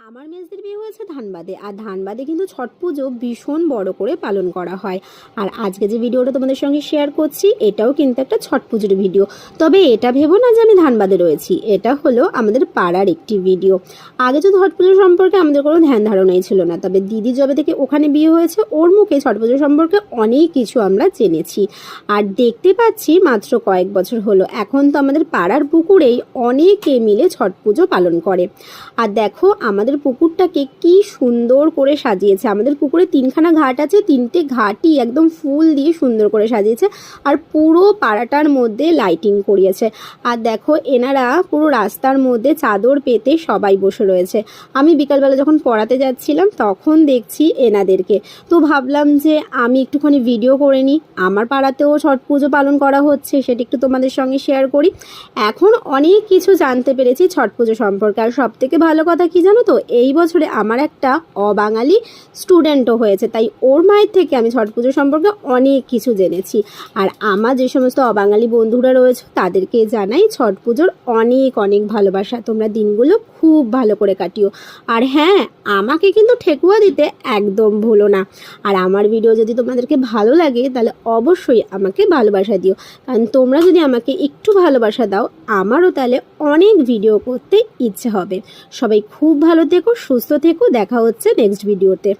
আমার মেজদির বিয়ে হয়েছে ধানবাদে, আর ধানবাদে কিন্তু ছট পুজো ভীষণ বড় করে পালন করা হয়। আর আজকে যে ভিডিওটা তোমাদের সঙ্গে শেয়ার করছি এটাও কিন্তু একটা ছট পুজোর ভিডিও। তবে এটা ভেবো না যে আমি ধানবাদে রয়েছি, এটা হলো আমাদের পাড়ার একটি ভিডিও। আগে তো ছট পুজো সম্পর্কে আমাদের কোনো ধ্যান ধারণাই ছিল না, তবে দিদি যবে থেকে ওখানে বিয়ে হয়েছে ওর মুখে ছট পুজো সম্পর্কে অনেক কিছু আমরা জেনেছি। আর দেখতে পাচ্ছি মাত্র কয়েক বছর হলো এখন তো আমাদের পাড়ার পুকুরেই অনেকে মিলে ছট পুজো পালন করে। আর দেখো আমাদের পুকুরটাকে কি সুন্দর করে সাজিয়েছে। আমাদের পুকুরে তিনখানা ঘাট আছে, তিনটে ঘাটই একদম ফুল দিয়ে সুন্দর করে সাজিয়েছে, আর পুরো পাড়াটার মধ্যে লাইটিং করিয়েছে। আর দেখো এনারা পুরো রাস্তার মধ্যে চাদর পেতে সবাই বসে রয়েছে। আমি বিকালবেলা যখন পড়াতে যাচ্ছিলাম তখন দেখছি এনাদেরকে, তো ভাবলাম যে আমি একটুখানি ভিডিও করে নিই। আমার পাড়াতেও ছট পুজো পালন করা হচ্ছে, সেটা একটু তোমাদের সঙ্গে শেয়ার করি। এখন অনেক কিছু জানতে পেরেছি ছট পুজো সম্পর্কে। আর সব থেকে ভালো কথা কি জানো তো, এই বছরে আমার একটা অবাঙালি স্টুডেন্টও হয়েছে, তাই ওর মায়ের থেকে আমি ছট পুজো সম্পর্কে অনেক কিছু জেনেছি। আর আমার যে সমস্ত অবাঙালি বন্ধুরা রয়েছে তাদেরকে জানাই ছট পুজোর অনেক অনেক ভালোবাসা। তোমরা দিনগুলো খুব ভালো করে কাটিও। আর হ্যাঁ, আমাকে কিন্তু ঠেকুয়া দিতে একদম ভুলো না। আর আমার ভিডিও যদি তোমাদেরকে ভালো লাগে তাহলে অবশ্যই আমাকে ভালোবাসা দিও, কারণ তোমরা যদি আমাকে একটু ভালোবাসা দাও আমারও তাহলে অনেক ভিডিও করতে ইচ্ছে হবে। সবাই খুব ভালো থেকো, সুস্থ থেকো, দেখা হচ্ছে নেক্সট ভিডিওতে।